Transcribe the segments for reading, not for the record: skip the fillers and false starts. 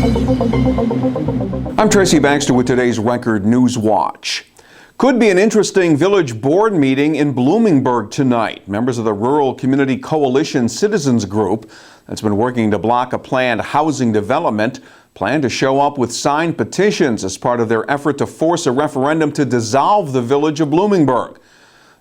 I'm Tracy Baxter with today's Record Newswatch. Could be an interesting village board meeting in Bloomingburg tonight. Members of the Rural Community Coalition Citizens Group that's been working to block a planned housing development plan to show up with signed petitions as part of their effort to force a referendum to dissolve the village of Bloomingburg.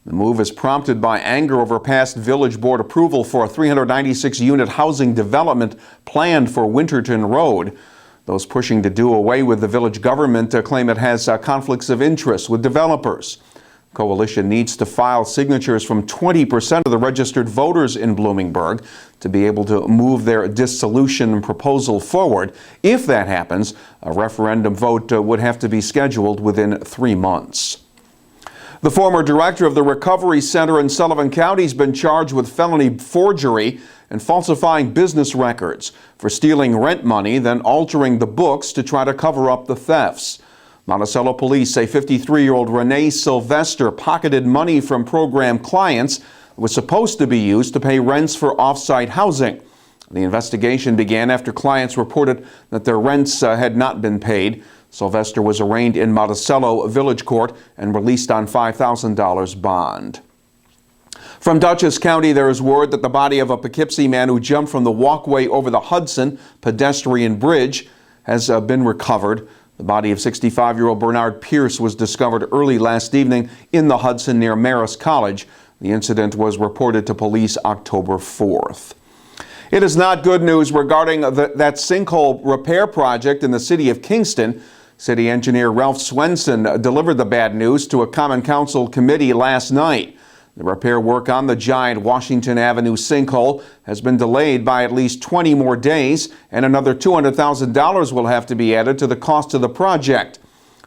The move is prompted by anger over past village board approval for a 396-unit housing development planned for Winterton Road. Those pushing to do away with the village government claim it has conflicts of interest with developers. Coalition needs to file signatures from 20% of the registered voters in Bloomingburg to be able to move their dissolution proposal forward. If that happens, a referendum vote would have to be scheduled within 3 months. The former director of the Recovery Center in Sullivan County has been charged with felony forgery and falsifying business records for stealing rent money, then altering the books to try to cover up the thefts. Monticello police say 53-year-old Renee Sylvester pocketed money from program clients that was supposed to be used to pay rents for off-site housing. The investigation began after clients reported that their rents had not been paid. Sylvester was arraigned in Monticello Village Court and released on $5,000 bond. From Dutchess County, there is word that the body of a Poughkeepsie man who jumped from the walkway over the Hudson pedestrian bridge has been recovered. The body of 65-year-old Bernard Pierce was discovered early last evening in the Hudson near Marist College. The incident was reported to police October 4th. It is not good news regarding that sinkhole repair project in the city of Kingston. City engineer Ralph Swenson delivered the bad news to a Common Council committee last night. The repair work on the giant Washington Avenue sinkhole has been delayed by at least 20 more days, and another $200,000 will have to be added to the cost of the project.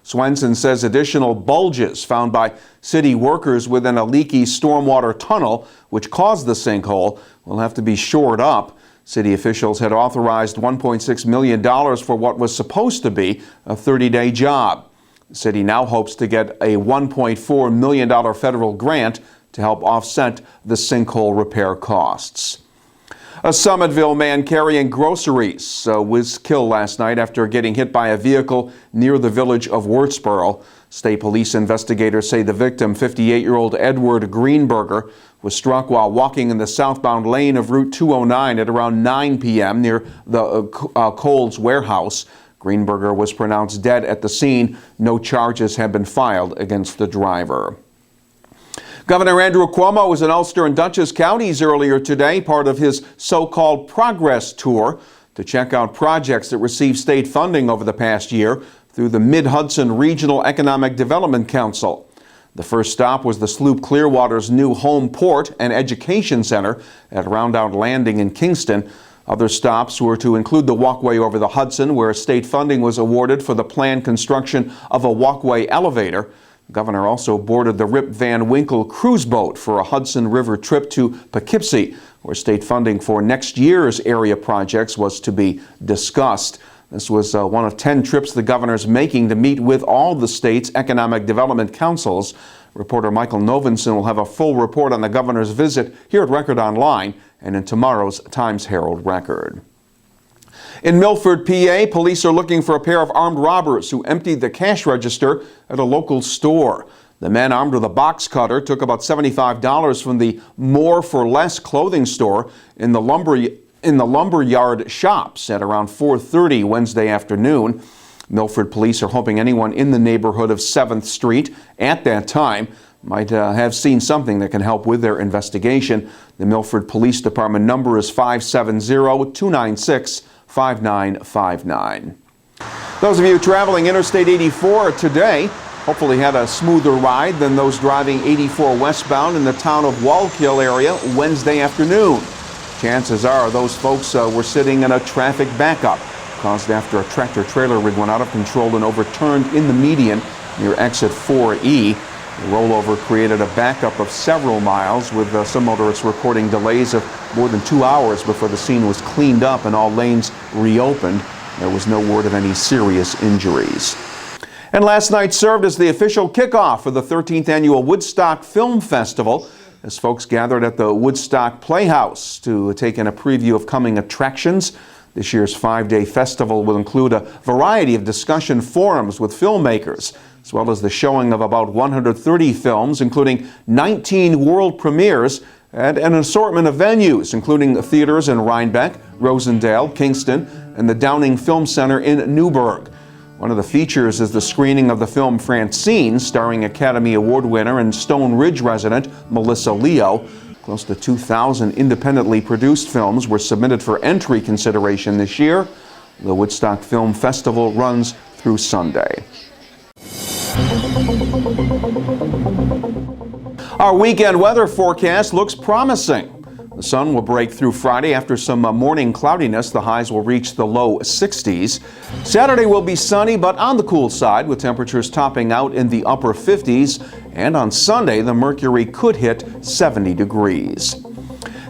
Swenson says additional bulges found by city workers within a leaky stormwater tunnel, which caused the sinkhole, will have to be shored up. City officials had authorized $1.6 million for what was supposed to be a 30-day job. The city now hopes to get a $1.4 million federal grant to help offset the sinkhole repair costs. A Summitville man carrying groceries was killed last night after getting hit by a vehicle near the village of Wurtsboro. State police investigators say the victim, 58-year-old Edward Greenberger, was struck while walking in the southbound lane of Route 209 at around 9 p.m. near the Kohl's warehouse. Greenberger was pronounced dead at the scene. No charges have been filed against the driver. Governor Andrew Cuomo was in Ulster and Dutchess counties earlier today, part of his so-called Progress Tour, to check out projects that received state funding over the past year through the Mid-Hudson Regional Economic Development Council. The first stop was the Sloop Clearwater's new home port and education center at Roundout Landing in Kingston. Other stops were to include the walkway over the Hudson, where state funding was awarded for the planned construction of a walkway elevator. The governor also boarded the Rip Van Winkle cruise boat for a Hudson River trip to Poughkeepsie, where state funding for next year's area projects was to be discussed. This was one of 10 trips the governor's making to meet with all the state's economic development councils. Reporter Michael Novenson will have a full report on the governor's visit here at Record Online and in tomorrow's Times-Herald Record. In Milford, PA, police are looking for a pair of armed robbers who emptied the cash register at a local store. The men, armed with a box cutter, took about $75 from the More for Less clothing store in the lumberyard shops at around 4:30 Wednesday afternoon. Milford police are hoping anyone in the neighborhood of 7th Street at that time might have seen something that can help with their investigation. The Milford Police Department number is 570-296-5959. Those of you traveling Interstate 84 today hopefully had a smoother ride than those driving 84 westbound in the town of Wallkill area Wednesday afternoon. Chances are those folks were sitting in a traffic backup caused after a tractor-trailer rig went out of control and overturned in the median near exit 4E. The rollover created a backup of several miles, with some motorists reporting delays of more than 2 hours before the scene was cleaned up and all lanes reopened. There was no word of any serious injuries. And last night served as the official kickoff for the 13th annual Woodstock Film Festival, as folks gathered at the Woodstock Playhouse to take in a preview of coming attractions. This year's 5-day festival will include a variety of discussion forums with filmmakers, as well as the showing of about 130 films, including 19 world premieres and an assortment of venues, including theaters in Rhinebeck, Rosendale, Kingston, and the Downing Film Center in Newburgh. One of the features is the screening of the film Francine, starring Academy Award winner and Stone Ridge resident Melissa Leo. Close to 2,000 independently produced films were submitted for entry consideration this year. The Woodstock Film Festival runs through Sunday. Our weekend weather forecast looks promising. The sun will break through Friday after some morning cloudiness. The highs will reach the low 60s. Saturday will be sunny but on the cool side, with temperatures topping out in the upper 50s. And on Sunday, the mercury could hit 70 degrees.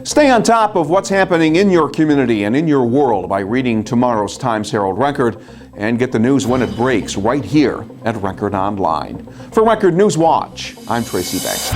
Stay on top of what's happening in your community and in your world by reading tomorrow's Times-Herald Record, and get the news when it breaks right here at Record Online. For Record Newswatch, I'm Tracy Baxter.